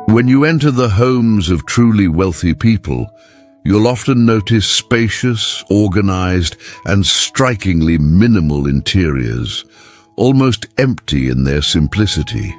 When you enter the homes of truly wealthy people, you'll often notice spacious, organized, and strikingly minimal interiors, almost empty in their simplicity.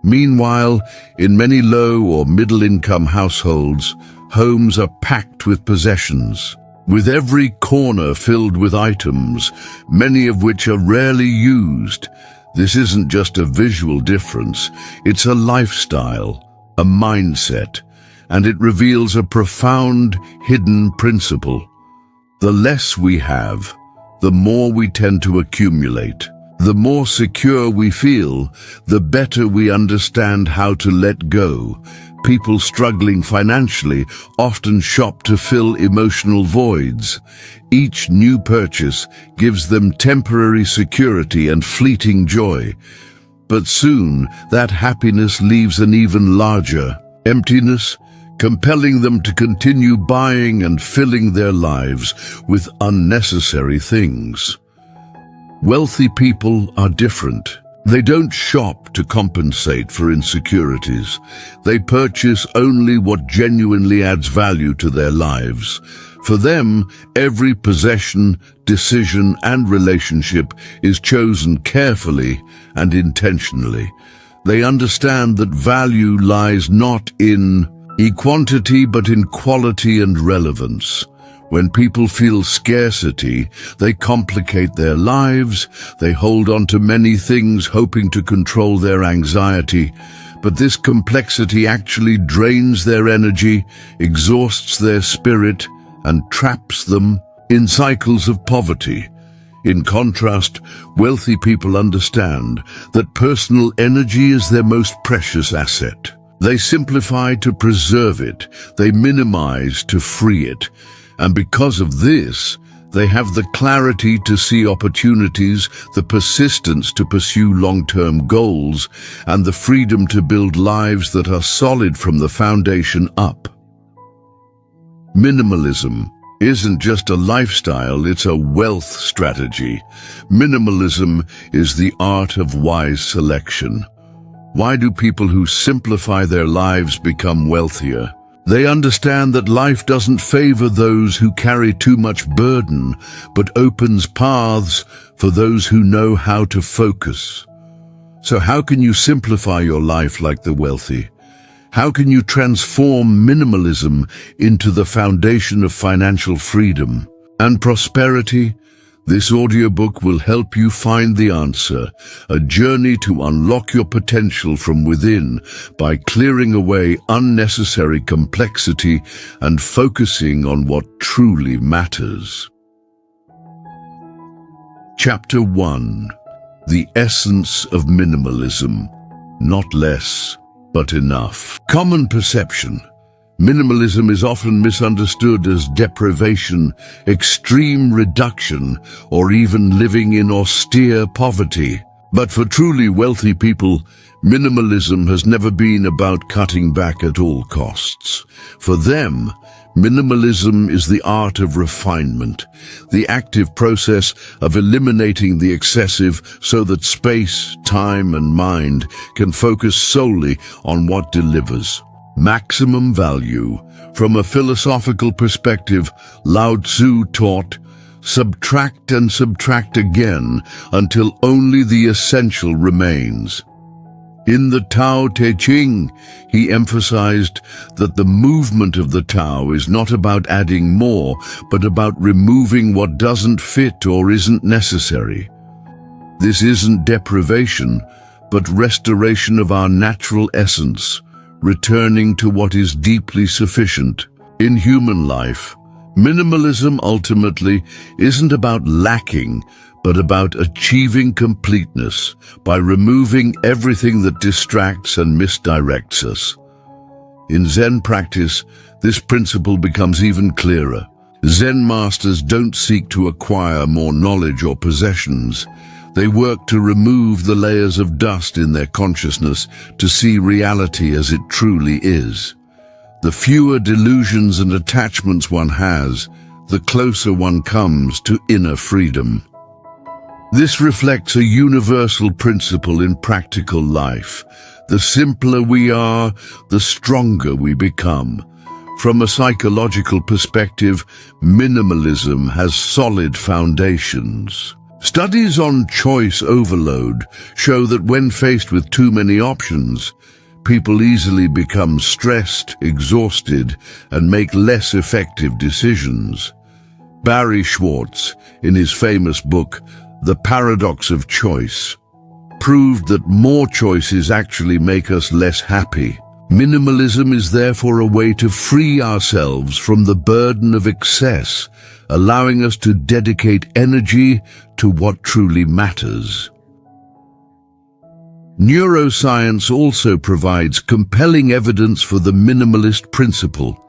Meanwhile, in many low or middle-income households, homes are packed with possessions, with every corner filled with items, many of which are rarely used. This isn't just a visual difference, it's a lifestyle, a mindset, and it reveals a profound, hidden principle. The less we have, the more we tend to accumulate. The more secure we feel, the better we understand how to let go. People struggling financially often shop to fill emotional voids. Each new purchase gives them temporary security and fleeting joy. But soon, that happiness leaves an even larger emptiness, compelling them to continue buying and filling their lives with unnecessary things. Wealthy people are different. They don't shop to compensate for insecurities. They purchase only what genuinely adds value to their lives. For them, every possession, decision, and relationship is chosen carefully and intentionally. They understand that value lies not in quantity but in quality and relevance. When people feel scarcity, they complicate their lives, they hold on to many things hoping to control their anxiety, but this complexity actually drains their energy, exhausts their spirit, and traps them in cycles of poverty. In contrast, wealthy people understand that personal energy is their most precious asset. They simplify to preserve it, they minimize to free it. And because of this, they have the clarity to see opportunities, the persistence to pursue long-term goals, and the freedom to build lives that are solid from the foundation up. Minimalism isn't just a lifestyle, it's a wealth strategy. Minimalism is the art of wise selection. Why do people who simplify their lives become wealthier? They understand that life doesn't favor those who carry too much burden, but opens paths for those who know how to focus. So how can you simplify your life like the wealthy? How can you transform minimalism into the foundation of financial freedom and prosperity? This audiobook will help you find the answer, a journey to unlock your potential from within by clearing away unnecessary complexity and focusing on what truly matters. Chapter 1. The Essence of Minimalism. Not less, but enough. Common perception. Minimalism is often misunderstood as deprivation, extreme reduction, or even living in austere poverty. But for truly wealthy people, minimalism has never been about cutting back at all costs. For them, minimalism is the art of refinement, the active process of eliminating the excessive so that space, time, and mind can focus solely on what delivers maximum value. From a philosophical perspective, Lao Tzu taught, subtract and subtract again until only the essential remains. In the Tao Te Ching, he emphasized that the movement of the Tao is not about adding more, but about removing what doesn't fit or isn't necessary. This isn't deprivation, but restoration of our natural essence, returning to what is deeply sufficient. In human life, minimalism ultimately isn't about lacking, but about achieving completeness by removing everything that distracts and misdirects us. In Zen practice, this principle becomes even clearer. Zen masters don't seek to acquire more knowledge or possessions. They work to remove the layers of dust in their consciousness to see reality as it truly is. The fewer delusions and attachments one has, the closer one comes to inner freedom. This reflects a universal principle in practical life. The simpler we are, the stronger we become. From a psychological perspective, minimalism has solid foundations. Studies on choice overload show that when faced with too many options, people easily become stressed, exhausted, and make less effective decisions. Barry Schwartz, in his famous book, The Paradox of Choice, proved that more choices actually make us less happy. Minimalism is therefore a way to free ourselves from the burden of excess, allowing us to dedicate energy to what truly matters. Neuroscience also provides compelling evidence for the minimalist principle.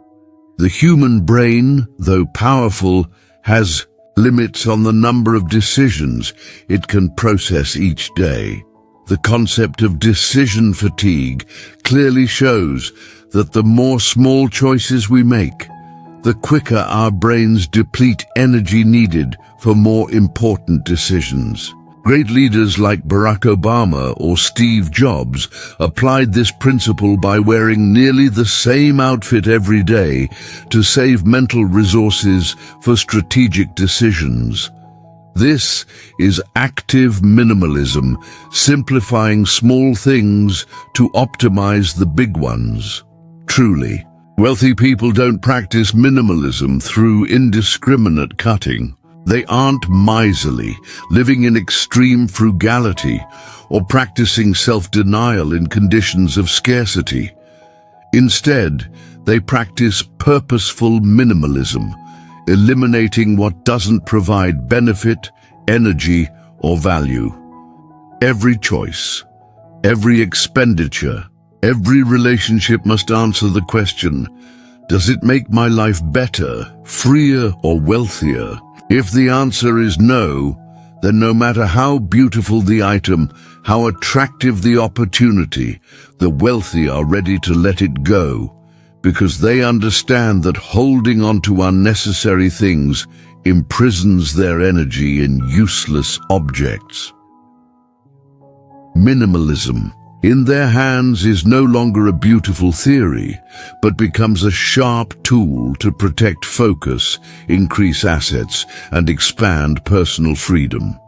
The human brain, though powerful, has limits on the number of decisions it can process each day. The concept of decision fatigue clearly shows that the more small choices we make, the quicker our brains deplete energy needed for more important decisions. Great leaders like Barack Obama or Steve Jobs applied this principle by wearing nearly the same outfit every day to save mental resources for strategic decisions. This is active minimalism, simplifying small things to optimize the big ones. Truly, wealthy people don't practice minimalism through indiscriminate cutting. They aren't miserly, living in extreme frugality, or practicing self-denial in conditions of scarcity. Instead, they practice purposeful minimalism, eliminating what doesn't provide benefit, energy, or value. Every choice, every expenditure, every relationship must answer the question, does it make my life better, freer, or wealthier? If the answer is no, then no matter how beautiful the item, how attractive the opportunity, the wealthy are ready to let it go, because they understand that holding on to unnecessary things imprisons their energy in useless objects. Minimalism, in their hands, is no longer a beautiful theory, but becomes a sharp tool to protect focus, increase assets, and expand personal freedom.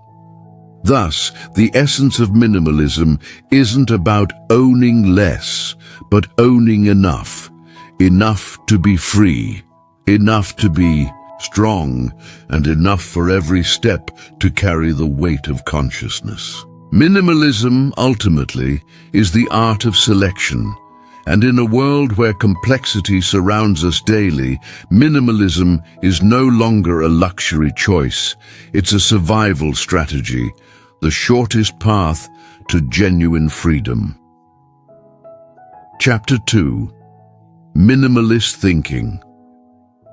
Thus, the essence of minimalism isn't about owning less, but owning enough. Enough to be free, enough to be strong, and enough for every step to carry the weight of consciousness. Minimalism, ultimately, is the art of selection, and in a world where complexity surrounds us daily, minimalism is no longer a luxury choice. It's a survival strategy, the shortest path to genuine freedom. Chapter 2. Minimalist Thinking.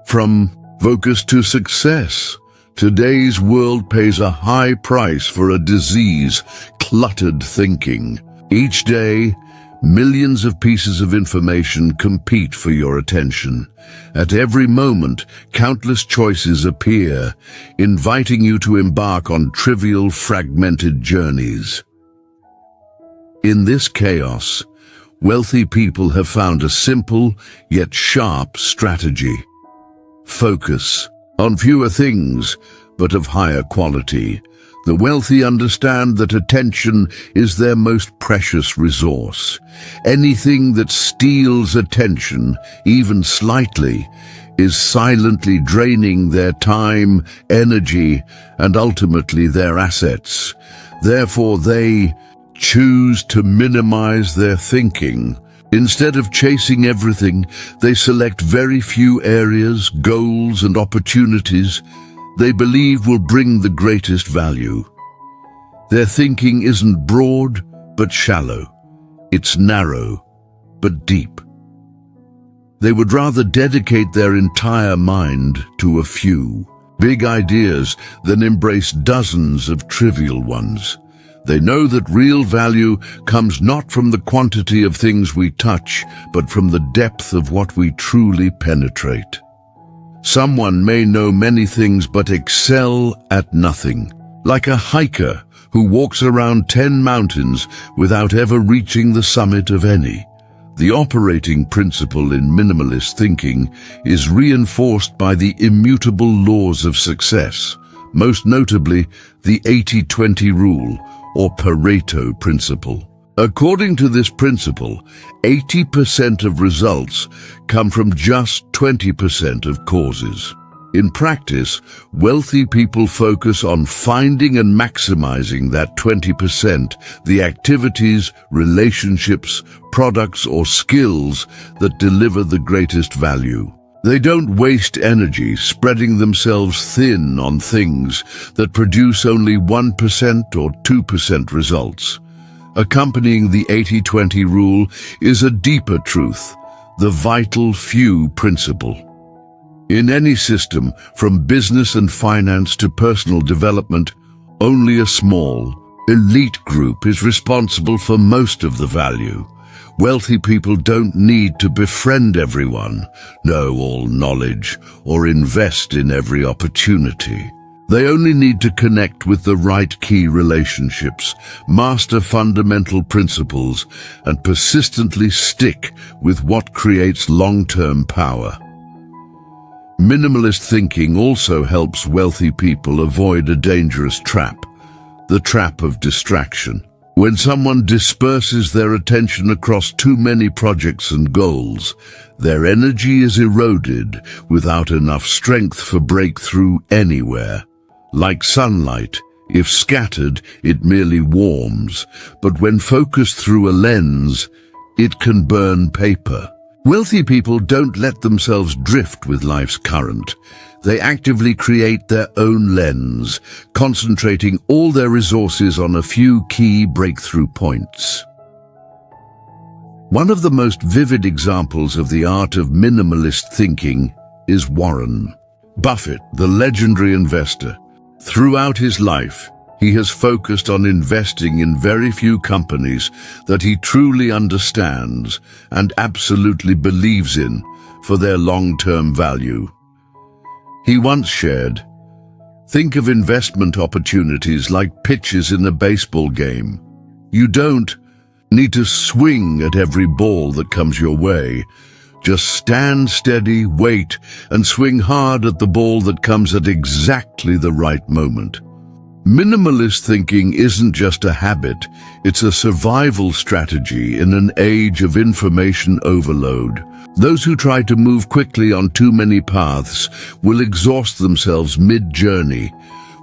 From focus to success. Today's world pays a high price for a disease, cluttered thinking. Each day, millions of pieces of information compete for your attention. At every moment, countless choices appear, inviting you to embark on trivial, fragmented journeys. In this chaos, wealthy people have found a simple yet sharp strategy. Focus on fewer things, but of higher quality. The wealthy understand that attention is their most precious resource. Anything that steals attention, even slightly, is silently draining their time, energy, and ultimately their assets. Therefore, they choose to minimize their thinking. Instead of chasing everything, they select very few areas, goals, and opportunities they believe will bring the greatest value. Their thinking isn't broad, but shallow. It's narrow, but deep. They would rather dedicate their entire mind to a few big ideas than embrace dozens of trivial ones. They know that real value comes not from the quantity of things we touch, but from the depth of what we truly penetrate. Someone may know many things but excel at nothing. Like a hiker who walks around 10 mountains without ever reaching the summit of any. The operating principle in minimalist thinking is reinforced by the immutable laws of success, most notably the 80-20 rule or Pareto principle. According to this principle, 80% of results come from just 20% of causes. In practice, wealthy people focus on finding and maximizing that 20%, the activities, relationships, products, or skills that deliver the greatest value. They don't waste energy spreading themselves thin on things that produce only 1% or 2% results. Accompanying the 80-20 rule is a deeper truth, the vital few principle. In any system, from business and finance to personal development, only a small, elite group is responsible for most of the value. Wealthy people don't need to befriend everyone, know all knowledge, or invest in every opportunity. They only need to connect with the right key relationships, master fundamental principles, and persistently stick with what creates long-term power. Minimalist thinking also helps wealthy people avoid a dangerous trap, the trap of distraction. When someone disperses their attention across too many projects and goals, their energy is eroded without enough strength for breakthrough anywhere. Like sunlight, if scattered, it merely warms, but when focused through a lens, it can burn paper. Wealthy people don't let themselves drift with life's current. They actively create their own lens, concentrating all their resources on a few key breakthrough points. One of the most vivid examples of the art of minimalist thinking is Warren Buffett, the legendary investor. Throughout his life, he has focused on investing in very few companies that he truly understands and absolutely believes in for their long-term value. He once shared, "Think of investment opportunities like pitches in a baseball game. You don't need to swing at every ball that comes your way. Just stand steady, wait, and swing hard at the ball that comes at exactly the right moment." Minimalist thinking isn't just a habit, it's a survival strategy in an age of information overload. Those who try to move quickly on too many paths will exhaust themselves mid-journey,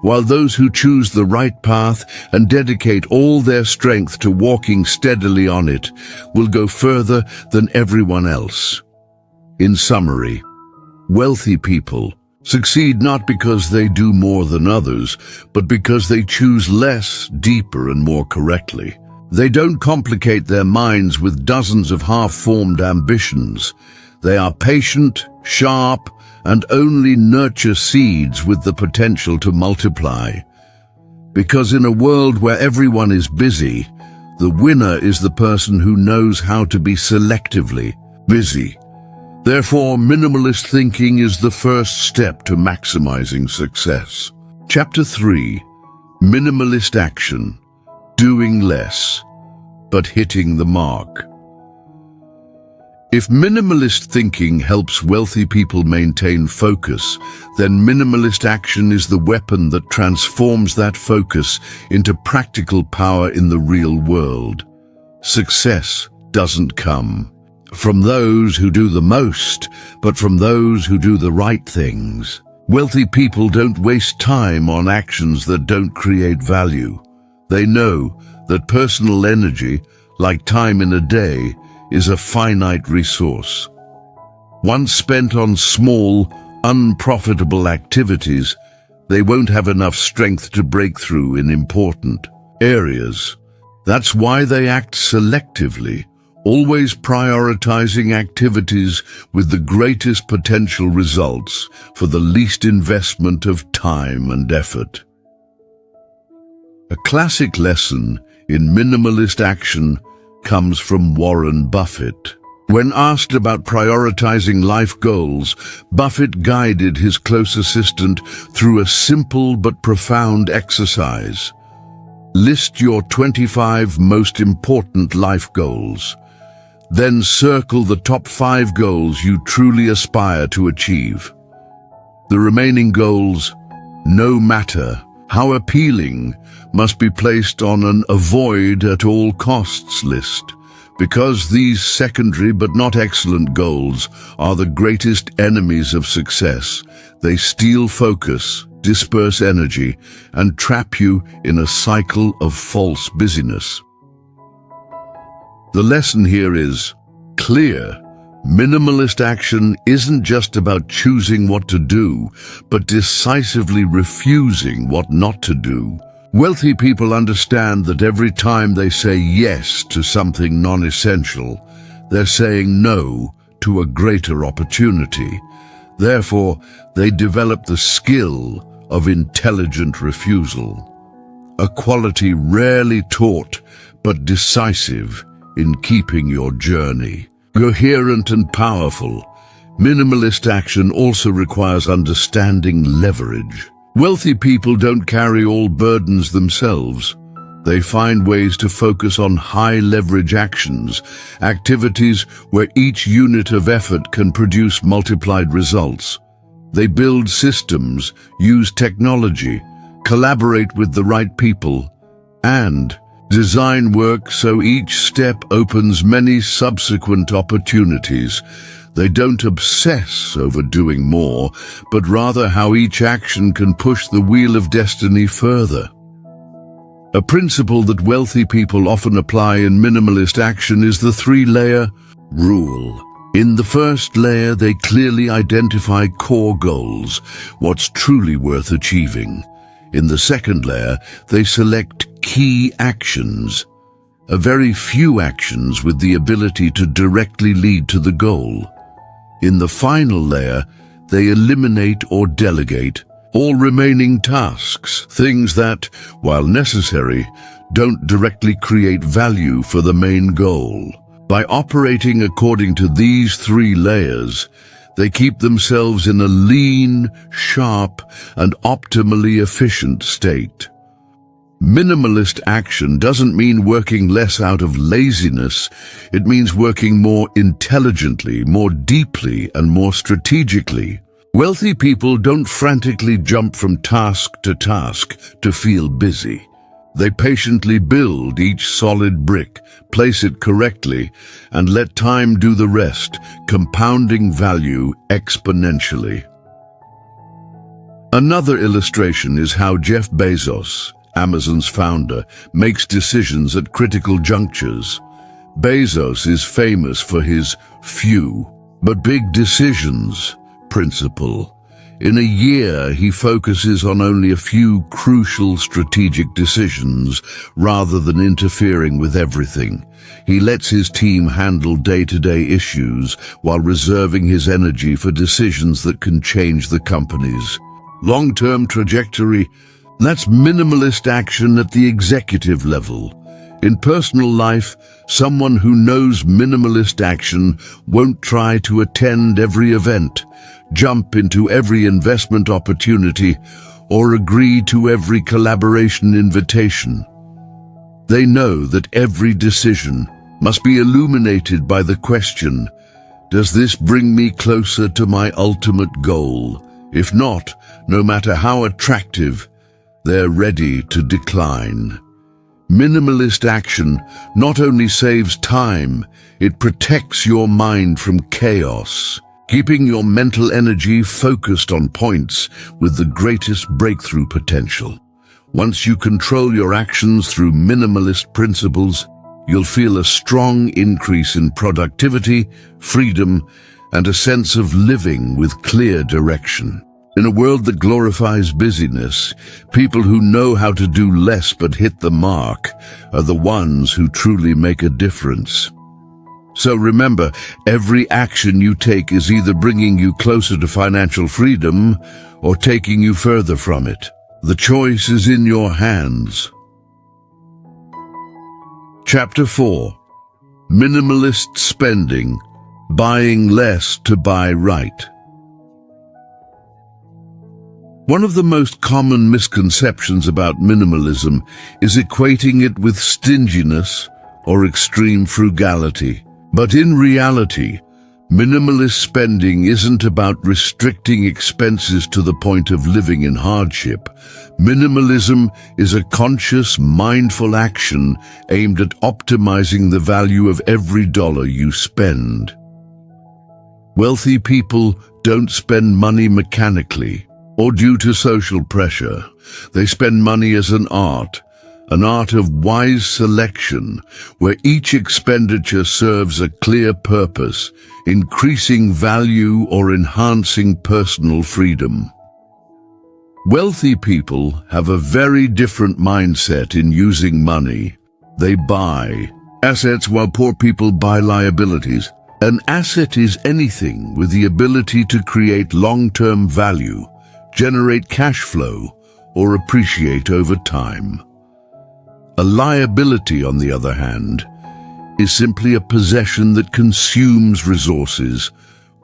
while those who choose the right path and dedicate all their strength to walking steadily on it will go further than everyone else. In summary, wealthy people succeed not because they do more than others, but because they choose less, deeper, and more correctly. They don't complicate their minds with dozens of half-formed ambitions. They are patient, sharp, and only nurture seeds with the potential to multiply. Because in a world where everyone is busy, the winner is the person who knows how to be selectively busy. Therefore, minimalist thinking is the first step to maximizing success. Chapter 3. Minimalist Action. Doing less, but hitting the mark. If minimalist thinking helps wealthy people maintain focus, then minimalist action is the weapon that transforms that focus into practical power in the real world. Success doesn't come from those who do the most, but from those who do the right things. Wealthy people don't waste time on actions that don't create value. They know that personal energy, like time in a day, is a finite resource. Once spent on small, unprofitable activities, they won't have enough strength to break through in important areas. That's why they act selectively, always prioritizing activities with the greatest potential results for the least investment of time and effort. A classic lesson in minimalist action comes from Warren Buffett. When asked about prioritizing life goals, Buffett guided his close assistant through a simple but profound exercise. List your 25 most important life goals. Then circle the top 5 goals you truly aspire to achieve. The remaining goals, no matter how appealing, must be placed on an avoid at all costs list. Because these secondary but not excellent goals are the greatest enemies of success, they steal focus, disperse energy, and trap you in a cycle of false busyness. The lesson here is clear. Minimalist action isn't just about choosing what to do, but decisively refusing what not to do. Wealthy people understand that every time they say yes to something non-essential, they're saying no to a greater opportunity. Therefore, they develop the skill of intelligent refusal, a quality rarely taught but decisive in keeping your journey coherent and powerful. Minimalist action also requires understanding leverage. Wealthy people don't carry all burdens themselves. They find ways to focus on high-leverage actions, activities where each unit of effort can produce multiplied results. They build systems, use technology, collaborate with the right people, and design work so each step opens many subsequent opportunities. They don't obsess over doing more, but rather how each action can push the wheel of destiny further. A principle that wealthy people often apply in minimalist action is the 3-layer rule. In the first layer, they clearly identify core goals, what's truly worth achieving. In the second layer, they select key actions, a very few actions with the ability to directly lead to the goal. In the final layer, they eliminate or delegate all remaining tasks, things that, while necessary, don't directly create value for the main goal. By operating according to these 3 layers, they keep themselves in a lean, sharp, and optimally efficient state. Minimalist action doesn't mean working less out of laziness. It means working more intelligently, more deeply, and more strategically. Wealthy people don't frantically jump from task to feel busy. They patiently build each solid brick, place it correctly, and let time do the rest, compounding value exponentially. Another illustration is how Jeff Bezos, Amazon's founder, makes decisions at critical junctures. Bezos is famous for his few but big decisions principle. In a year, he focuses on only a few crucial strategic decisions rather than interfering with everything. He lets his team handle day-to-day issues while reserving his energy for decisions that can change the company's long-term trajectory. That's minimalist action at the executive level. In personal life, someone who knows minimalist action won't try to attend every event, jump into every investment opportunity, or agree to every collaboration invitation. They know that every decision must be illuminated by the question, does this bring me closer to my ultimate goal? If not, no matter how attractive, they're ready to decline. Minimalist action not only saves time, it protects your mind from chaos, keeping your mental energy focused on points with the greatest breakthrough potential. Once you control your actions through minimalist principles, you'll feel a strong increase in productivity, freedom, and a sense of living with clear direction. In a world that glorifies busyness, people who know how to do less but hit the mark are the ones who truly make a difference. So remember, every action you take is either bringing you closer to financial freedom or taking you further from it. The choice is in your hands. Chapter 4. Minimalist Spending, buying less to buy right. One of the most common misconceptions about minimalism is equating it with stinginess or extreme frugality. But in reality, minimalist spending isn't about restricting expenses to the point of living in hardship. Minimalism is a conscious, mindful action aimed at optimizing the value of every dollar you spend. Wealthy people don't spend money mechanically or due to social pressure. They spend money as an art of wise selection, where each expenditure serves a clear purpose, increasing value or enhancing personal freedom. Wealthy people have a very different mindset in using money. They buy assets while poor people buy liabilities. An asset is anything with the ability to create long-term value, generate cash flow, or appreciate over time. A liability, on the other hand, is simply a possession that consumes resources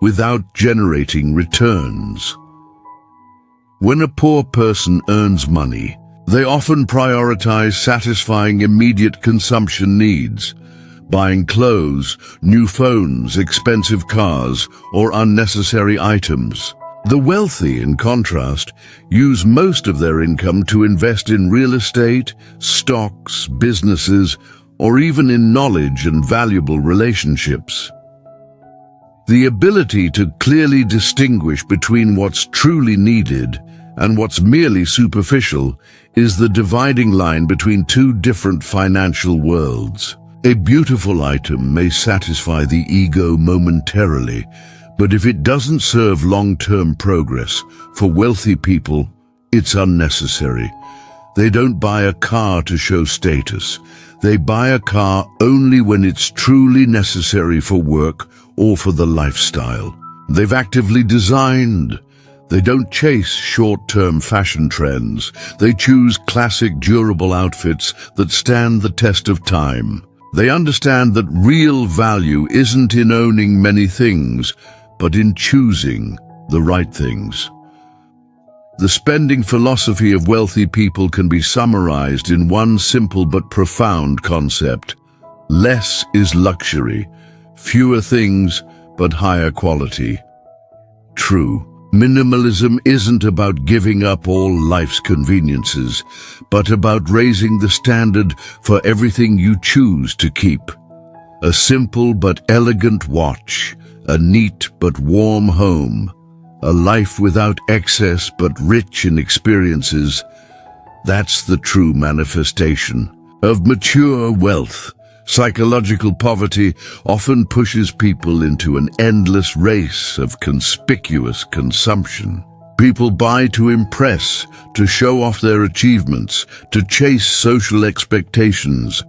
without generating returns. When a poor person earns money, they often prioritize satisfying immediate consumption needs, buying clothes, new phones, expensive cars, or unnecessary items. The wealthy, in contrast, use most of their income to invest in real estate, stocks, businesses, or even in knowledge and valuable relationships. The ability to clearly distinguish between what's truly needed and what's merely superficial is the dividing line between two different financial worlds. A beautiful item may satisfy the ego momentarily, but if it doesn't serve long-term progress, for wealthy people, it's unnecessary. They don't buy a car to show status. They buy a car only when it's truly necessary for work or for the lifestyle they've actively designed. They don't chase short-term fashion trends. They choose classic, durable outfits that stand the test of time. They understand that real value isn't in owning many things, but in choosing the right things. The spending philosophy of wealthy people can be summarized in one simple but profound concept. Less is luxury, fewer things, but higher quality. True, minimalism isn't about giving up all life's conveniences, but about raising the standard for everything you choose to keep. A simple but elegant watch, a neat but warm home, a life without excess but rich in experiences. That's the true manifestation of mature wealth. Psychological poverty often pushes people into an endless race of conspicuous consumption. People buy to impress, to show off their achievements, to chase social expectations.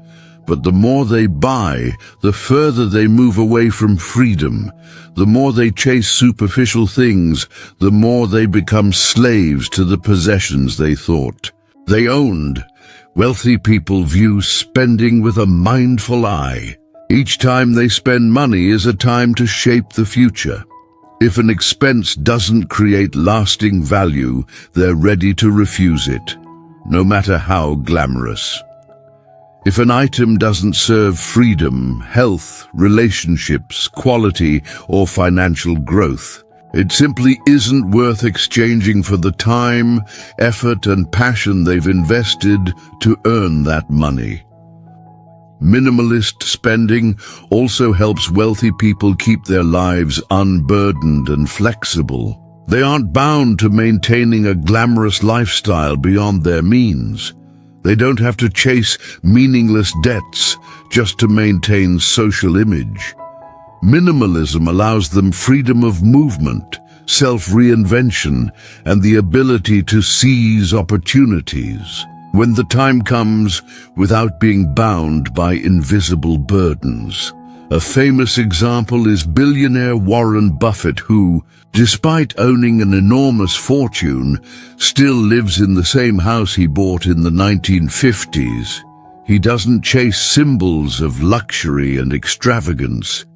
But the more they buy, the further they move away from freedom. The more they chase superficial things, the more they become slaves to the possessions they thought they owned. Wealthy people view spending with a mindful eye. Each time they spend money is a time to shape the future. If an expense doesn't create lasting value, they're ready to refuse it, no matter how glamorous. If an item doesn't serve freedom, health, relationships, quality, or financial growth, it simply isn't worth exchanging for the time, effort, and passion they've invested to earn that money. Minimalist spending also helps wealthy people keep their lives unburdened and flexible. They aren't bound to maintaining a glamorous lifestyle beyond their means. They don't have to chase meaningless debts just to maintain social image. Minimalism allows them freedom of movement, self-reinvention, and the ability to seize opportunities when the time comes without being bound by invisible burdens. A famous example is billionaire Warren Buffett, who, despite owning an enormous fortune, still lives in the same house he bought in the 1950s. He doesn't chase symbols of luxury and extravagance.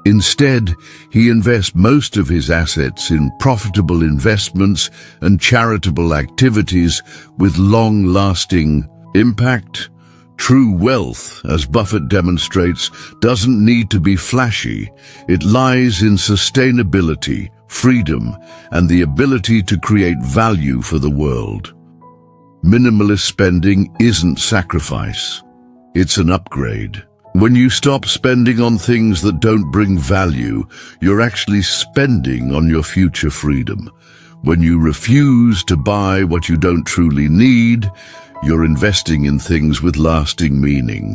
Instead, he invests most of his assets in profitable investments and charitable activities with long-lasting impact. True wealth, as Buffett demonstrates, doesn't need to be flashy. It lies in sustainability, freedom, and the ability to create value for the world. Minimalist spending isn't sacrifice. It's an upgrade. When you stop spending on things that don't bring value, you're actually spending on your future freedom. When you refuse to buy what you don't truly need, you're investing in things with lasting meaning.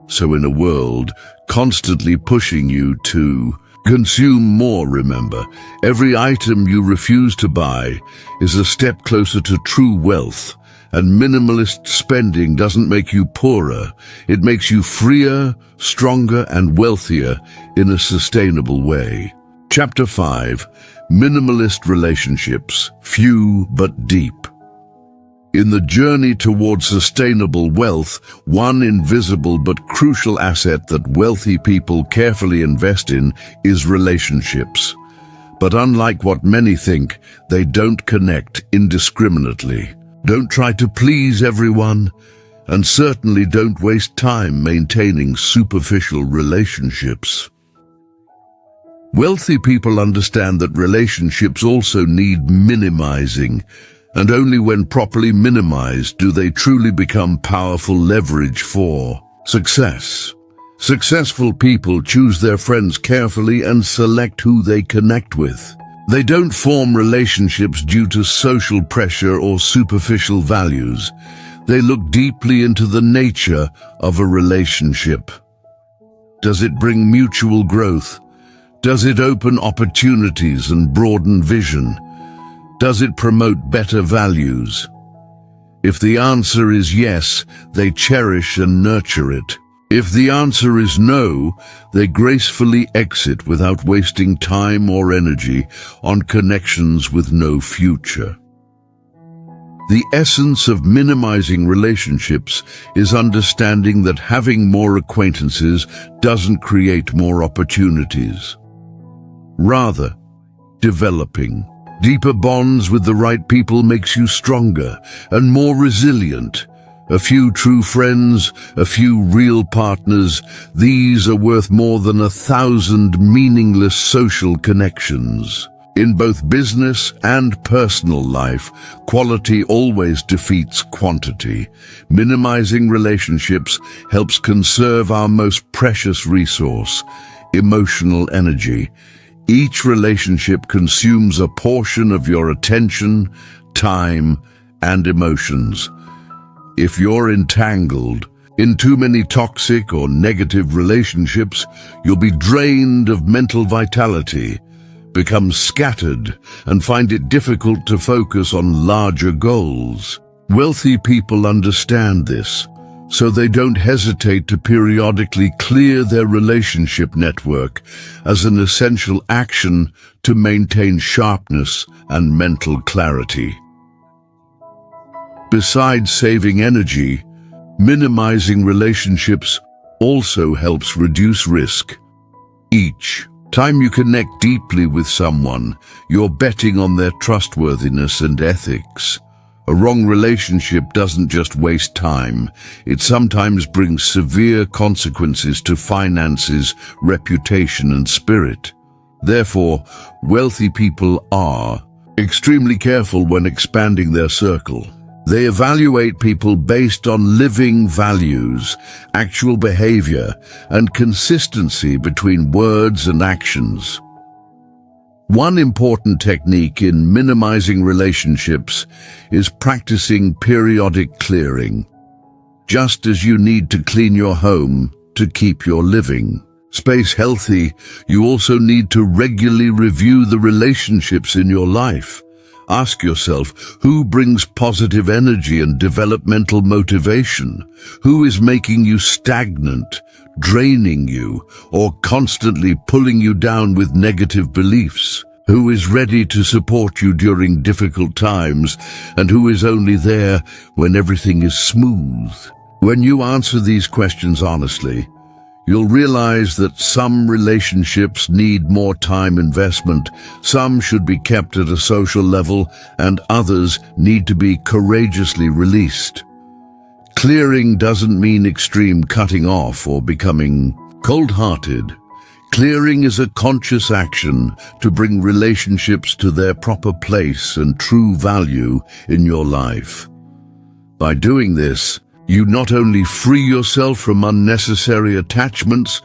So in a world constantly pushing you to consume more, remember, every item you refuse to buy is a step closer to true wealth. And minimalist spending doesn't make you poorer. It makes you freer, stronger, and wealthier in a sustainable way. Chapter 5. Minimalist relationships, few but deep. In the journey towards sustainable wealth, one invisible but crucial asset that wealthy people carefully invest in is relationships. But unlike what many think, they don't connect indiscriminately. Don't try to please everyone, and certainly don't waste time maintaining superficial relationships. Wealthy people understand that relationships also need minimizing, and only when properly minimized do they truly become powerful leverage for success. Successful people choose their friends carefully and select who they connect with. They don't form relationships due to social pressure or superficial values. They look deeply into the nature of a relationship. Does it bring mutual growth? Does it open opportunities and broaden vision? Does it promote better values? If the answer is yes, they cherish and nurture it. If the answer is no, they gracefully exit without wasting time or energy on connections with no future. The essence of minimizing relationships is understanding that having more acquaintances doesn't create more opportunities. Rather, developing deeper bonds with the right people makes you stronger and more resilient. A few true friends, a few real partners, these are worth more than 1,000 meaningless social connections. In both business and personal life, quality always defeats quantity. Minimizing relationships helps conserve our most precious resource, emotional energy. Each relationship consumes a portion of your attention, time, and emotions. If you're entangled in too many toxic or negative relationships, you'll be drained of mental vitality, become scattered, and find it difficult to focus on larger goals. Wealthy people understand this, so they don't hesitate to periodically clear their relationship network as an essential action to maintain sharpness and mental clarity. Besides saving energy, minimizing relationships also helps reduce risk. Each time you connect deeply with someone, you're betting on their trustworthiness and ethics. A wrong relationship doesn't just waste time, it sometimes brings severe consequences to finances, reputation, and spirit. Therefore, wealthy people are extremely careful when expanding their circle. They evaluate people based on living values, actual behavior, and consistency between words and actions. One important technique in minimizing relationships is practicing periodic clearing. Just as you need to clean your home to keep your living space healthy, you also need to regularly review the relationships in your life. Ask yourself, who brings positive energy and developmental motivation? Who is making you stagnant, draining you, or constantly pulling you down with negative beliefs? Who is ready to support you during difficult times, and who is only there when everything is smooth? When you answer these questions honestly, you'll realize that some relationships need more time investment, some should be kept at a social level, and others need to be courageously released. Clearing doesn't mean extreme cutting off or becoming cold-hearted. Clearing is a conscious action to bring relationships to their proper place and true value in your life. By doing this, you not only free yourself from unnecessary attachments,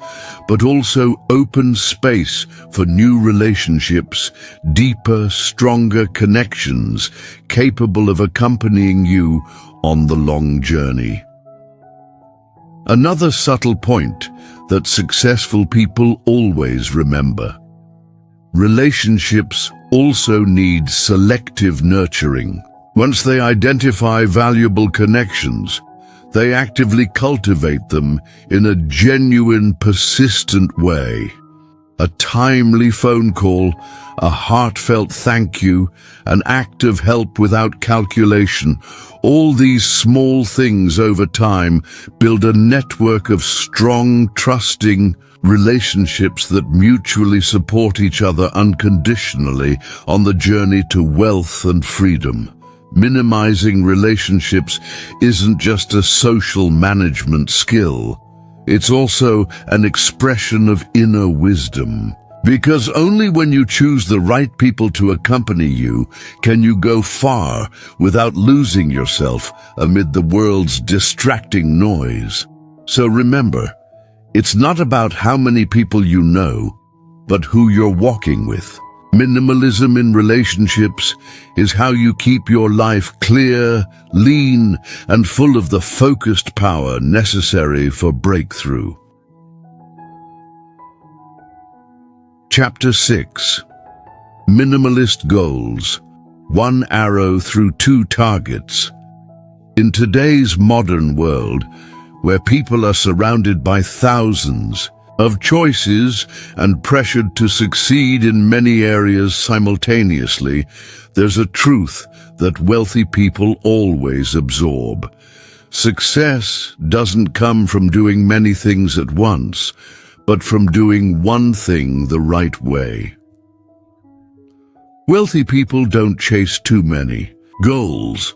but also open space for new relationships, deeper, stronger connections, capable of accompanying you on the long journey. Another subtle point that successful people always remember: relationships also need selective nurturing. Once they identify valuable connections, they actively cultivate them in a genuine, persistent way. A timely phone call, a heartfelt thank you, an act of help without calculation, all these small things over time build a network of strong, trusting relationships that mutually support each other unconditionally on the journey to wealth and freedom. Minimizing relationships isn't just a social management skill. It's also an expression of inner wisdom. Because only when you choose the right people to accompany you can you go far without losing yourself amid the world's distracting noise. So remember, it's not about how many people you know, but who you're walking with. Minimalism in relationships is how you keep your life clear, lean, and full of the focused power necessary for breakthrough. Chapter 6. Minimalist Goals. One arrow through two targets. In today's modern world, where people are surrounded by thousands of choices and pressured to succeed in many areas simultaneously, there's a truth that wealthy people always absorb. Success doesn't come from doing many things at once, but from doing one thing the right way. Wealthy people don't chase too many goals,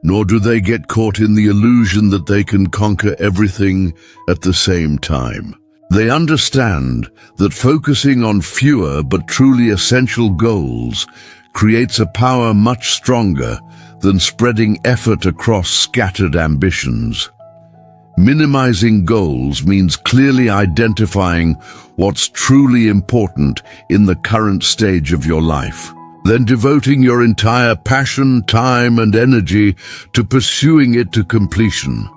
nor do they get caught in the illusion that they can conquer everything at the same time. They understand that focusing on fewer but truly essential goals creates a power much stronger than spreading effort across scattered ambitions. Minimizing goals means clearly identifying what's truly important in the current stage of your life, then devoting your entire passion, time, and energy to pursuing it to completion.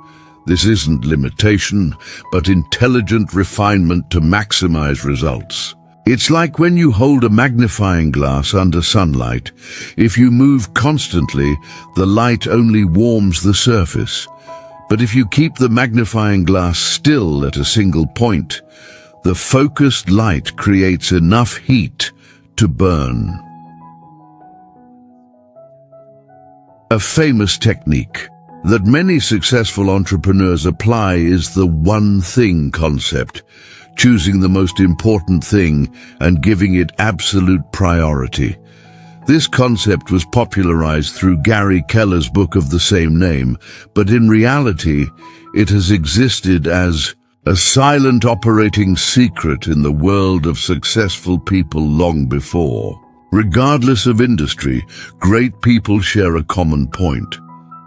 This isn't limitation, but intelligent refinement to maximize results. It's like when you hold a magnifying glass under sunlight. If you move constantly, the light only warms the surface. But if you keep the magnifying glass still at a single point, the focused light creates enough heat to burn. A famous technique that many successful entrepreneurs apply is the one thing concept, choosing the most important thing and giving it absolute priority. This concept was popularized through Gary Keller's book of the same name, but in reality, it has existed as a silent operating secret in the world of successful people long before. Regardless of industry, great people share a common point.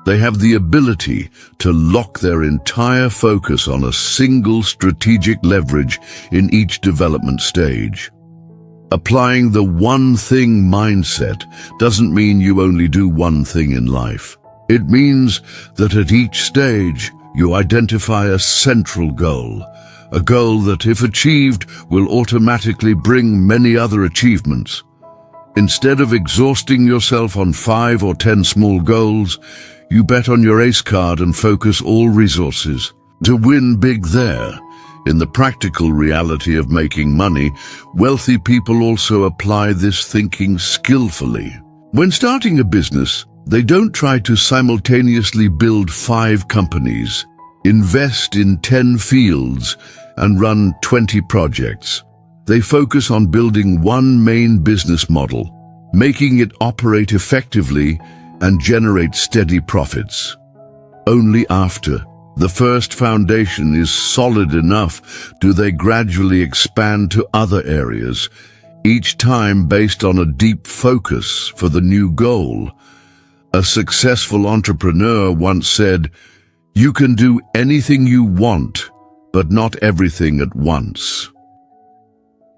They have the ability to lock their entire focus on a single strategic leverage in each development stage. Applying the one thing mindset doesn't mean you only do one thing in life. It means that at each stage, you identify a central goal, a goal that, if achieved, will automatically bring many other achievements. Instead of exhausting yourself on 5 or 10 small goals, you bet on your ace card and focus all resources to win big there. In the practical reality of making money, wealthy people also apply this thinking skillfully. When starting a business, they don't try to simultaneously build 5 companies, invest in 10 fields, and run 20 projects. They focus on building one main business model, making it operate effectively and generate steady profits. Only after the first foundation is solid enough do they gradually expand to other areas, each time based on a deep focus for the new goal. A successful entrepreneur once said, "You can do anything you want, but not everything at once."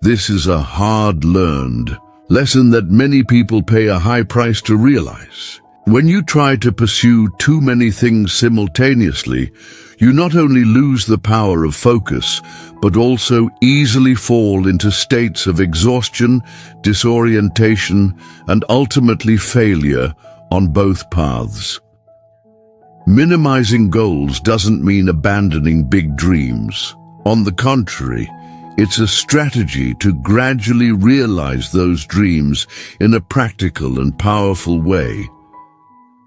This is a hard-learned lesson that many people pay a high price to realize. When you try to pursue too many things simultaneously, you not only lose the power of focus, but also easily fall into states of exhaustion, disorientation, and ultimately failure on both paths. Minimizing goals doesn't mean abandoning big dreams. On the contrary, it's a strategy to gradually realize those dreams in a practical and powerful way.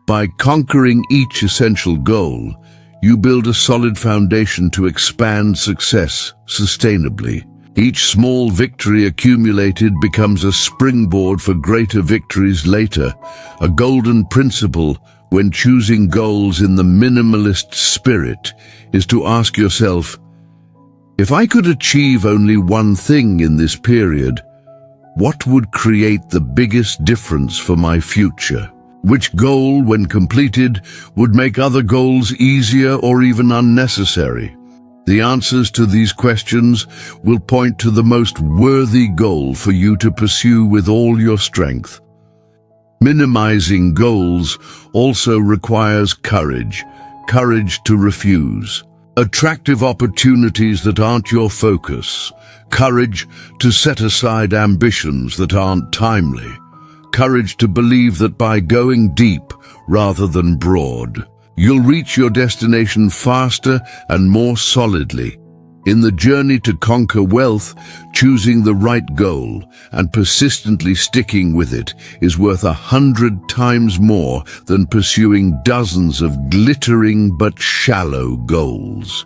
By conquering each essential goal, you build a solid foundation to expand success sustainably. Each small victory accumulated becomes a springboard for greater victories later, a golden principle when choosing goals in the minimalist spirit is to ask yourself, if I could achieve only one thing in this period, what would create the biggest difference for my future? Which goal, when completed, would make other goals easier or even unnecessary? The answers to these questions will point to the most worthy goal for you to pursue with all your strength. Minimizing goals also requires courage to refuse attractive opportunities that aren't your focus, courage to set aside ambitions that aren't timely, courage to believe that by going deep rather than broad, you'll reach your destination faster and more solidly. In the journey to conquer wealth, choosing the right goal and persistently sticking with it is worth 100 times more than pursuing dozens of glittering but shallow goals.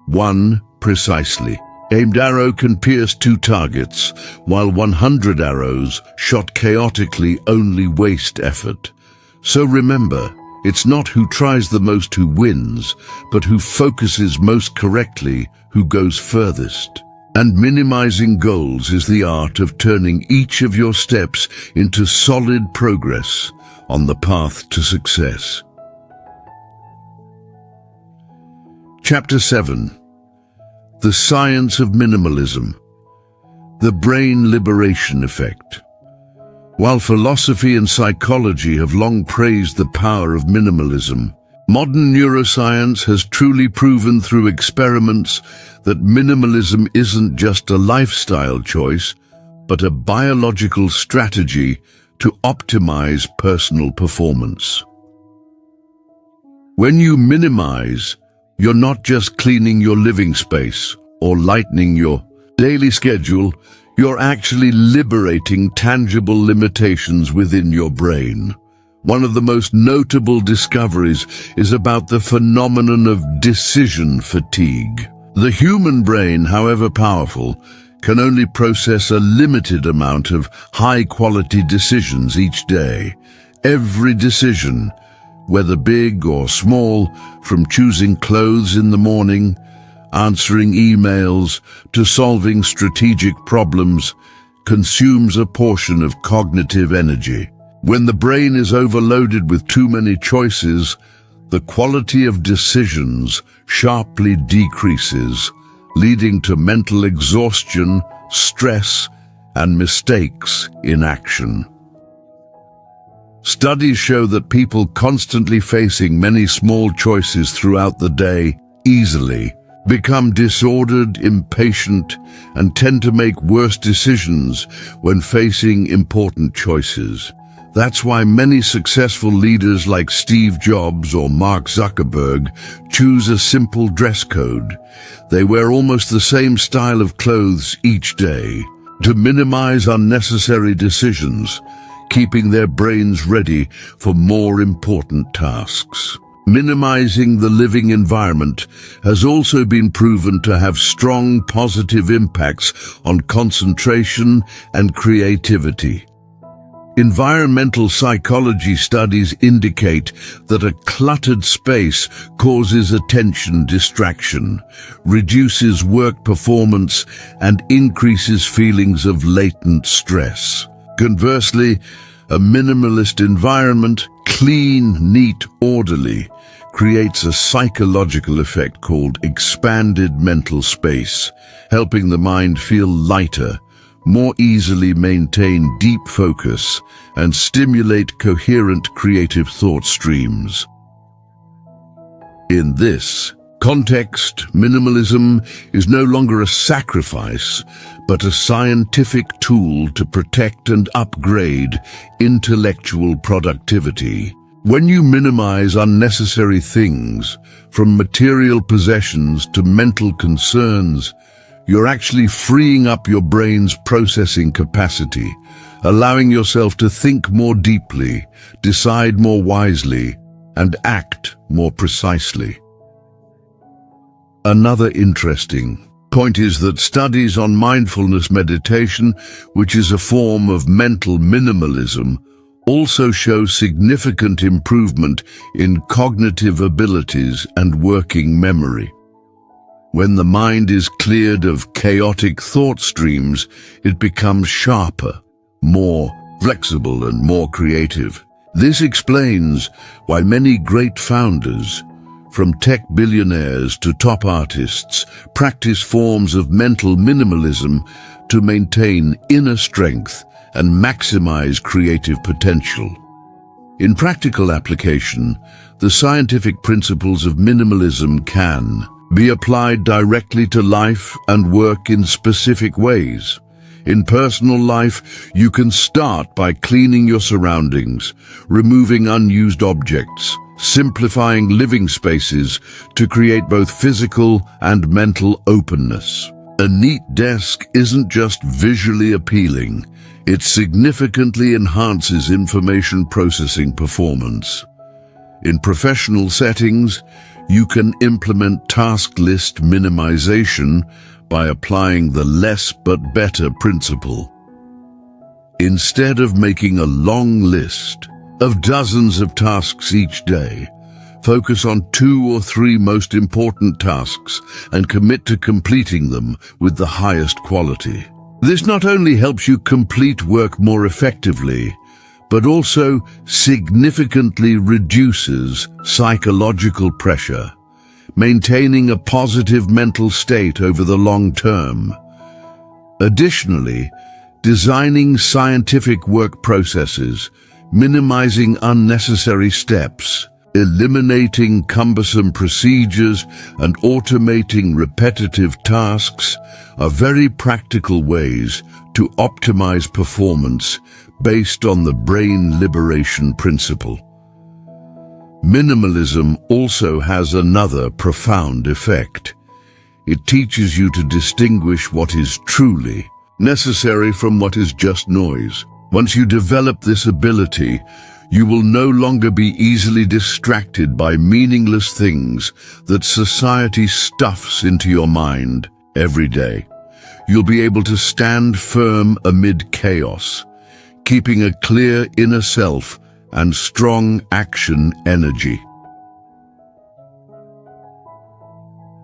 1. Precisely. Aimed arrow can pierce 2 targets, while 100 arrows shot chaotically only waste effort. So remember, it's not who tries the most who wins, but who focuses most correctly who goes furthest. And minimizing goals is the art of turning each of your steps into solid progress on the path to success. Chapter 7. The Science of Minimalism. The Brain Liberation Effect. While philosophy and psychology have long praised the power of minimalism, modern neuroscience has truly proven through experiments that minimalism isn't just a lifestyle choice, but a biological strategy to optimize personal performance. When you minimize, you're not just cleaning your living space or lightening your daily schedule, you're actually liberating tangible limitations within your brain. One of the most notable discoveries is about the phenomenon of decision fatigue. The human brain, however powerful, can only process a limited amount of high-quality decisions each day. Every decision, whether big or small, from choosing clothes in the morning, answering emails, to solving strategic problems, consumes a portion of cognitive energy. When the brain is overloaded with too many choices, the quality of decisions sharply decreases, leading to mental exhaustion, stress, and mistakes in action. Studies show that people constantly facing many small choices throughout the day easily become disordered, impatient, and tend to make worse decisions when facing important choices. That's why many successful leaders like Steve Jobs or Mark Zuckerberg choose a simple dress code. They wear almost the same style of clothes each day to minimize unnecessary decisions, keeping their brains ready for more important tasks. Minimizing the living environment has also been proven to have strong positive impacts on concentration and creativity. Environmental psychology studies indicate that a cluttered space causes attention distraction, reduces work performance, and increases feelings of latent stress. Conversely, a minimalist environment, clean, neat, orderly, creates a psychological effect called expanded mental space, helping the mind feel lighter, more easily maintain deep focus, and stimulate coherent creative thought streams. In this context, minimalism is no longer a sacrifice, but a scientific tool to protect and upgrade intellectual productivity. When you minimize unnecessary things, from material possessions to mental concerns, you're actually freeing up your brain's processing capacity, allowing yourself to think more deeply, decide more wisely, and act more precisely. Another interesting point is that studies on mindfulness meditation, which is a form of mental minimalism, also show significant improvement in cognitive abilities and working memory. When the mind is cleared of chaotic thought streams, it becomes sharper, more flexible, and more creative. This explains why many great founders, from tech billionaires to top artists, practice forms of mental minimalism to maintain inner strength and maximize creative potential. In practical application, the scientific principles of minimalism can be applied directly to life and work in specific ways. In personal life, you can start by cleaning your surroundings, removing unused objects, simplifying living spaces to create both physical and mental openness. A neat desk isn't just visually appealing, it significantly enhances information processing performance. In professional settings, you can implement task list minimization by applying the less but better principle. Instead of making a long list of dozens of tasks each day, focus on 2 or 3 most important tasks and commit to completing them with the highest quality. This not only helps you complete work more effectively, but also significantly reduces psychological pressure, maintaining a positive mental state over the long term. Additionally, designing scientific work processes, minimizing unnecessary steps, eliminating cumbersome procedures, and automating repetitive tasks are very practical ways to optimize performance based on the brain liberation principle. Minimalism also has another profound effect. It teaches you to distinguish what is truly necessary from what is just noise. Once you develop this ability, you will no longer be easily distracted by meaningless things that society stuffs into your mind every day. You'll be able to stand firm amid chaos, keeping a clear inner self and strong action energy.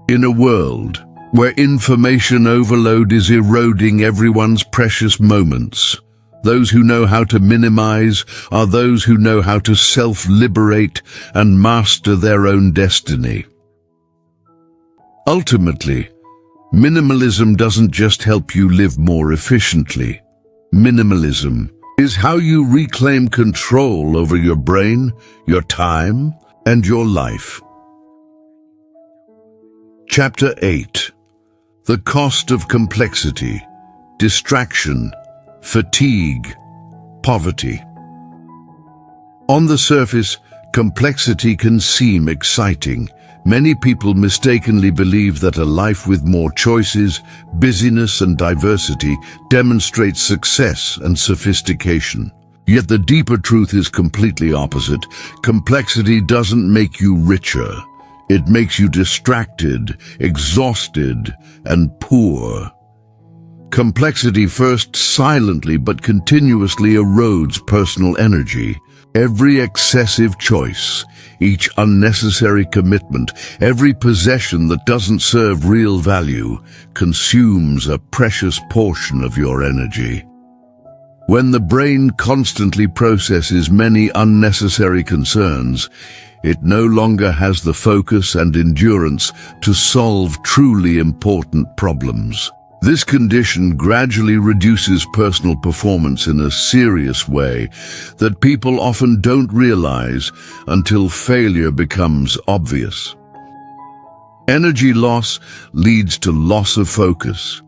In a world where information overload is eroding everyone's precious moments, those who know how to minimize are those who know how to self-liberate and master their own destiny. Ultimately, minimalism doesn't just help you live more efficiently. Minimalism is how you reclaim control over your brain, your time, and your life. Chapter 8. The cost of complexity, distraction, fatigue, poverty. On the surface, complexity can seem exciting. Many people mistakenly believe that a life with more choices, busyness, and diversity demonstrates success and sophistication. Yet the deeper truth is completely opposite. Complexity doesn't make you richer. It makes you distracted, exhausted, and poor. Complexity first silently but continuously erodes personal energy. Every excessive choice, each unnecessary commitment, every possession that doesn't serve real value, consumes a precious portion of your energy. When the brain constantly processes many unnecessary concerns, it no longer has the focus and endurance to solve truly important problems. This condition gradually reduces personal performance in a serious way that people often don't realize until failure becomes obvious. Energy loss leads to loss of focus.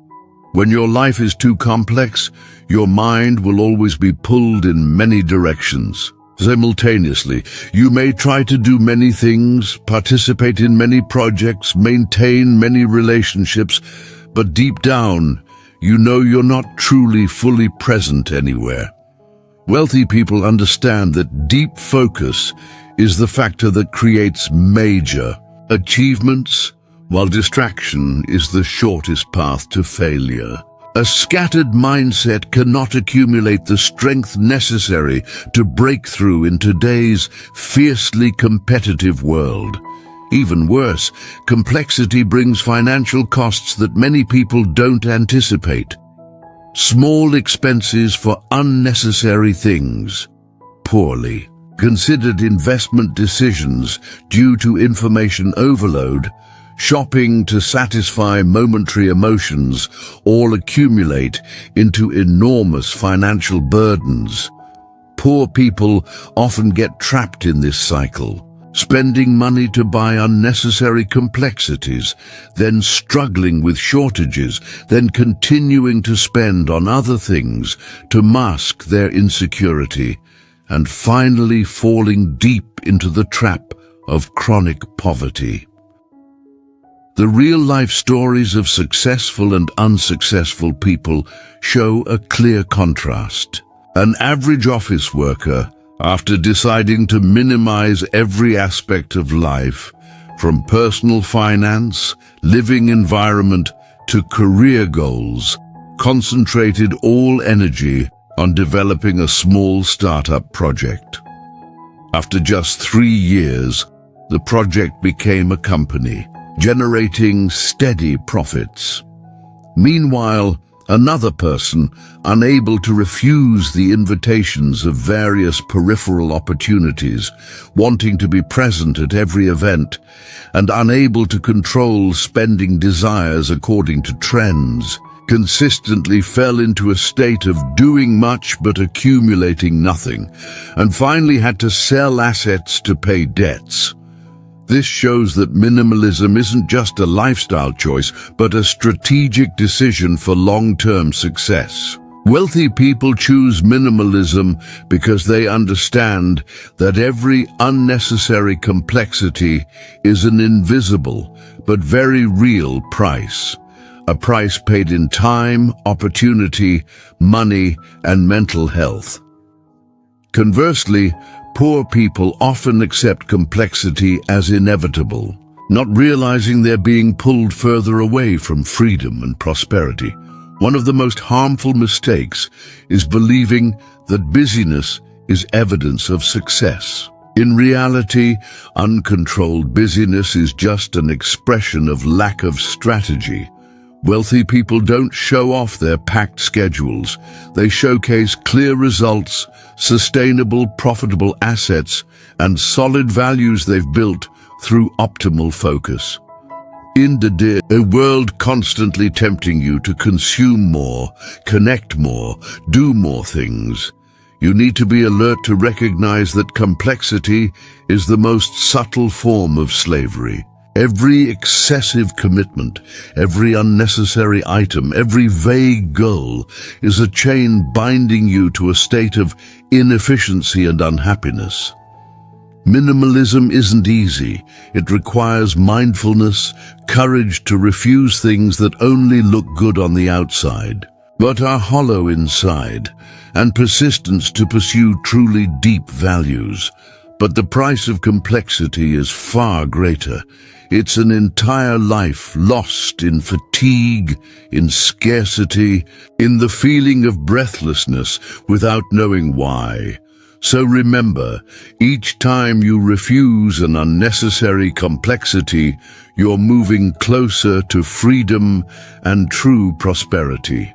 When your life is too complex, your mind will always be pulled in many directions. Simultaneously, you may try to do many things, participate in many projects, maintain many relationships, but deep down, you know you're not truly fully present anywhere. Wealthy people understand that deep focus is the factor that creates major achievements, while distraction is the shortest path to failure. A scattered mindset cannot accumulate the strength necessary to break through in today's fiercely competitive world. Even worse, complexity brings financial costs that many people don't anticipate. Small expenses for unnecessary things, poorly considered investment decisions due to information overload, shopping to satisfy momentary emotions, all accumulate into enormous financial burdens. Poor people often get trapped in this cycle, spending money to buy unnecessary complexities, then struggling with shortages, then continuing to spend on other things to mask their insecurity, and finally falling deep into the trap of chronic poverty. The real-life stories of successful and unsuccessful people show a clear contrast. An average office worker, after deciding to minimize every aspect of life, from personal finance, living environment, to career goals, concentrated all energy on developing a small startup project. After just 3 years, the project became a company, generating steady profits. Meanwhile, another person, unable to refuse the invitations of various peripheral opportunities, wanting to be present at every event, and unable to control spending desires according to trends, consistently fell into a state of doing much but accumulating nothing, and finally had to sell assets to pay debts. This shows that minimalism isn't just a lifestyle choice, but a strategic decision for long-term success. Wealthy people choose minimalism because they understand that every unnecessary complexity is an invisible but very real price. A price paid in time, opportunity, money, and mental health. Conversely, poor people often accept complexity as inevitable, not realizing they're being pulled further away from freedom and prosperity. One of the most harmful mistakes is believing that busyness is evidence of success. In reality, uncontrolled busyness is just an expression of lack of strategy. Wealthy people don't show off their packed schedules. They showcase clear results, sustainable, profitable assets, and solid values they've built through optimal focus. In a world constantly tempting you to consume more, connect more, do more things, you need to be alert to recognize that complexity is the most subtle form of slavery. Every excessive commitment, every unnecessary item, every vague goal is a chain binding you to a state of inefficiency and unhappiness. Minimalism isn't easy. It requires mindfulness, courage to refuse things that only look good on the outside. but are hollow inside, and persistence to pursue truly deep values. But the price of complexity is far greater. It's an entire life lost in fatigue, in scarcity, in the feeling of breathlessness without knowing why. So remember, each time you refuse an unnecessary complexity, you're moving closer to freedom and true prosperity.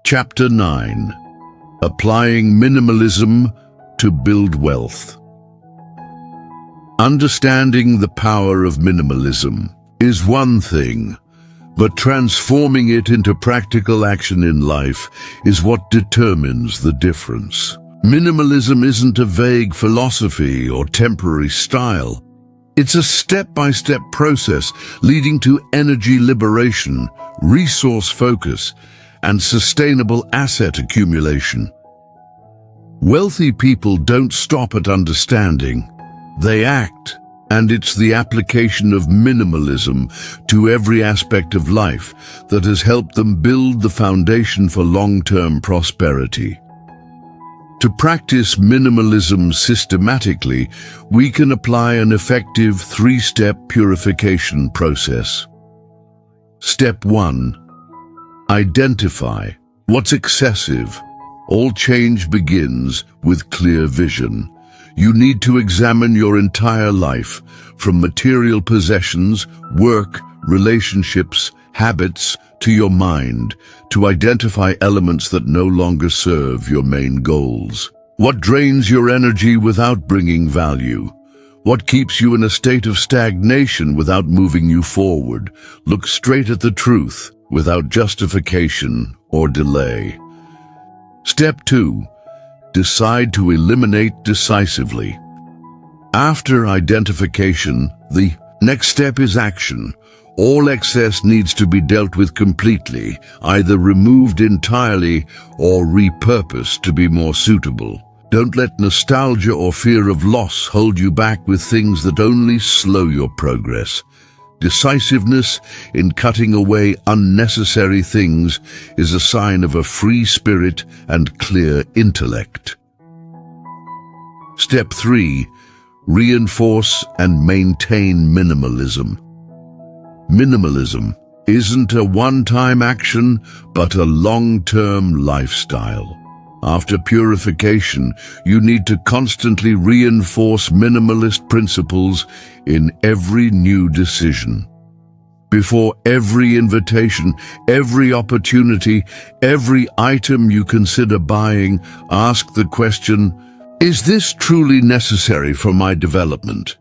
Chapter 9. Applying Minimalism to Build Wealth. Understanding the power of minimalism is one thing, but transforming it into practical action in life is what determines the difference. Minimalism isn't a vague philosophy or temporary style. It's a step-by-step process leading to energy liberation, resource focus, and sustainable asset accumulation. Wealthy people don't stop at understanding. They act, and it's the application of minimalism to every aspect of life that has helped them build the foundation for long-term prosperity. To practice minimalism systematically, we can apply an effective three-step purification process. Step 1. Identify what's excessive. All change begins with clear vision. You need to examine your entire life, from material possessions, work, relationships, habits, to your mind, to identify elements that no longer serve your main goals. What drains your energy without bringing value? What keeps you in a state of stagnation without moving you forward? Look straight at the truth, without justification or delay. Step 2. Decide to eliminate decisively. After identification, the next step is action. All excess needs to be dealt with completely, either removed entirely or repurposed to be more suitable. Don't let nostalgia or fear of loss hold you back with things that only slow your progress. Decisiveness in cutting away unnecessary things is a sign of a free spirit and clear intellect. Step 3. Reinforce and maintain minimalism. Minimalism isn't a one-time action, but a long-term lifestyle. After purification, you need to constantly reinforce minimalist principles in every new decision. Before every invitation, every opportunity, every item you consider buying, ask the question, is this truly necessary for my development?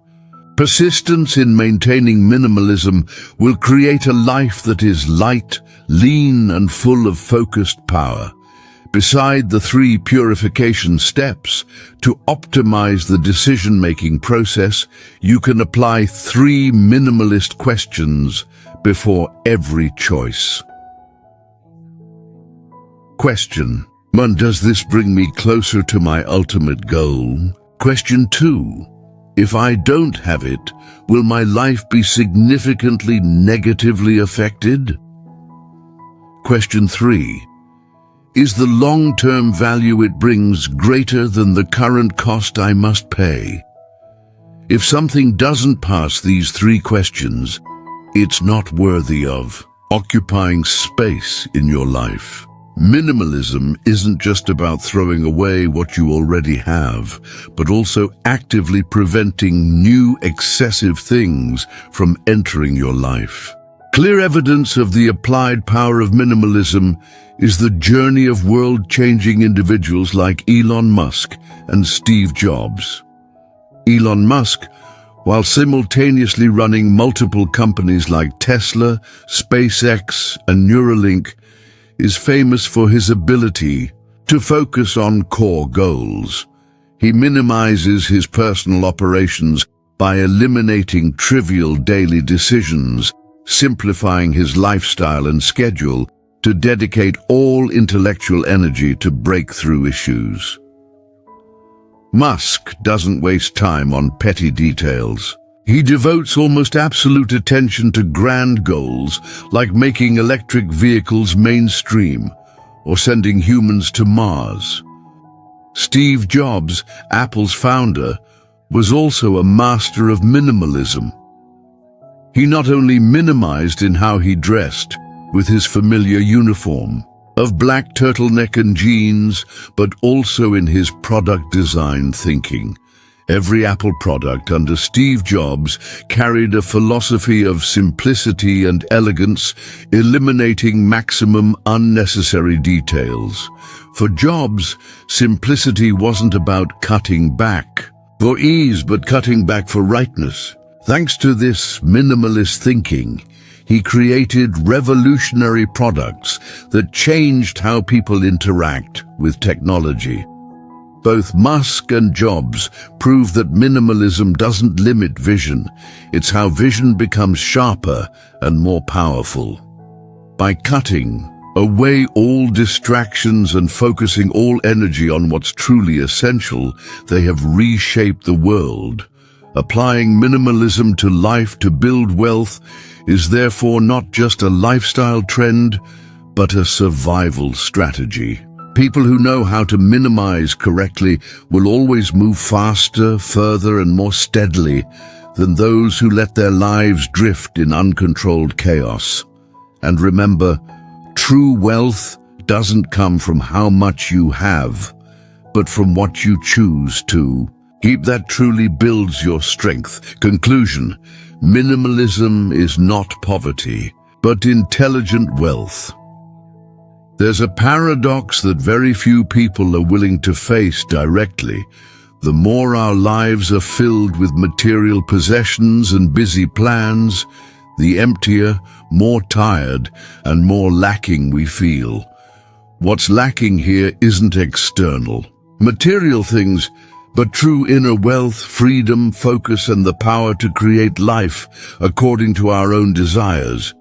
Persistence in maintaining minimalism will create a life that is light, lean, and full of focused power. Beside the 3 purification steps, to optimize the decision-making process, you can apply 3 minimalist questions before every choice. Question 1. Does this bring me closer to my ultimate goal? Question 2. If I don't have it, will my life be significantly negatively affected? Question 3. Is the long-term value it brings greater than the current cost I must pay? If something doesn't pass these 3 questions, it's not worthy of occupying space in your life. Minimalism isn't just about throwing away what you already have, but also actively preventing new excessive things from entering your life. Clear evidence of the applied power of minimalism is the journey of world-changing individuals like Elon Musk and Steve Jobs. Elon Musk, while simultaneously running multiple companies like Tesla, SpaceX, and Neuralink, is famous for his ability to focus on core goals. He minimizes his personal operations by eliminating trivial daily decisions, simplifying his lifestyle and schedule to dedicate all intellectual energy to breakthrough issues. Musk doesn't waste time on petty details. He devotes almost absolute attention to grand goals, like making electric vehicles mainstream or sending humans to Mars. Steve Jobs, Apple's founder, was also a master of minimalism. He not only minimized in how he dressed, with his familiar uniform of black turtleneck and jeans, but also in his product design thinking. Every Apple product under Steve Jobs carried a philosophy of simplicity and elegance, eliminating maximum unnecessary details. For Jobs, simplicity wasn't about cutting back for ease, but cutting back for rightness. Thanks to this minimalist thinking, he created revolutionary products that changed how people interact with technology. Both Musk and Jobs prove that minimalism doesn't limit vision. It's how vision becomes sharper and more powerful. By cutting away all distractions and focusing all energy on what's truly essential, they have reshaped the world. Applying minimalism to life to build wealth is therefore not just a lifestyle trend, but a survival strategy. People who know how to minimize correctly will always move faster, further, and more steadily than those who let their lives drift in uncontrolled chaos. And remember, true wealth doesn't come from how much you have, but from what you choose to keep. That truly builds your strength. Conclusion: minimalism is not poverty, but intelligent wealth. There's a paradox that very few people are willing to face directly. The more our lives are filled with material possessions and busy plans, the emptier, more tired, and more lacking we feel. What's lacking here isn't external, material things, but true inner wealth, freedom, focus, and the power to create life according to our own desires.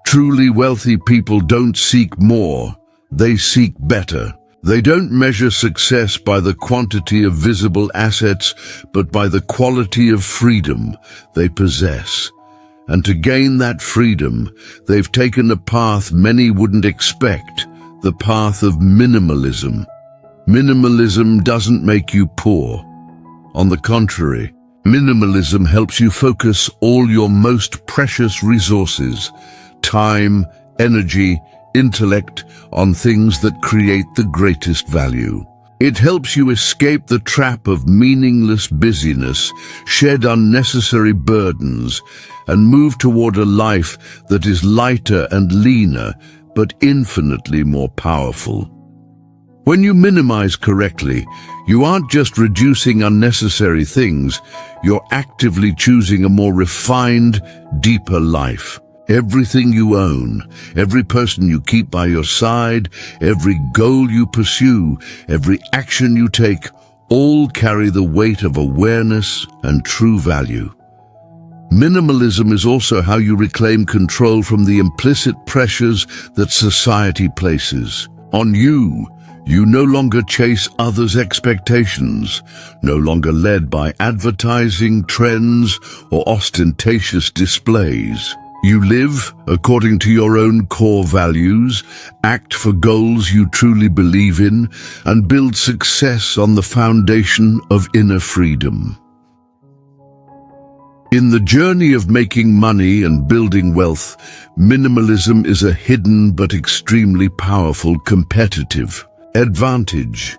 Truly wealthy people don't seek more, they seek better. They don't measure success by the quantity of visible assets, but by the quality of freedom they possess. And to gain that freedom, they've taken a path many wouldn't expect, the path of minimalism. Minimalism doesn't make you poor. On the contrary, minimalism helps you focus all your most precious resources, time, energy, intellect, on things that create the greatest value. It helps you escape the trap of meaningless busyness, shed unnecessary burdens, and move toward a life that is lighter and leaner, but infinitely more powerful. When you minimize correctly, you aren't just reducing unnecessary things, you're actively choosing a more refined, deeper life. Everything you own, every person you keep by your side, every goal you pursue, every action you take, all carry the weight of awareness and true value. Minimalism is also how you reclaim control from the implicit pressures that society places on you. You no longer chase others' expectations, no longer led by advertising, trends, or ostentatious displays. You live according to your own core values, act for goals you truly believe in, and build success on the foundation of inner freedom. In the journey of making money and building wealth, minimalism is a hidden but extremely powerful competitive advantage.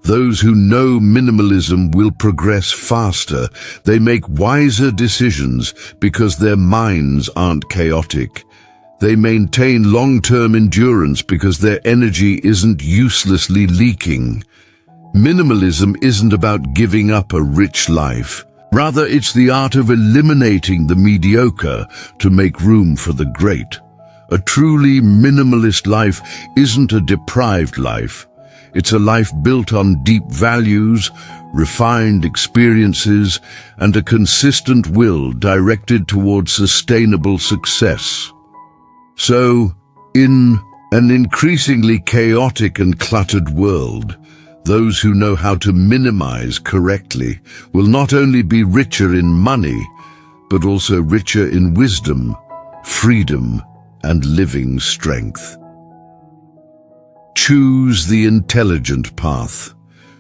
Those who know minimalism will progress faster. They make wiser decisions because their minds aren't chaotic. They maintain long-term endurance because their energy isn't uselessly leaking. Minimalism isn't about giving up a rich life. Rather, it's the art of eliminating the mediocre to make room for the great. A truly minimalist life isn't a deprived life. It's a life built on deep values, refined experiences, and a consistent will directed towards sustainable success. So, in an increasingly chaotic and cluttered world, Those who know how to minimize correctly will not only be richer in money, but also richer in wisdom, freedom, and living strength. Choose the intelligent path.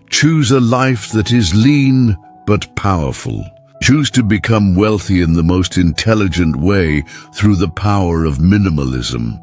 Choose a life that is lean but powerful. Choose to become wealthy in the most intelligent way through the power of minimalism.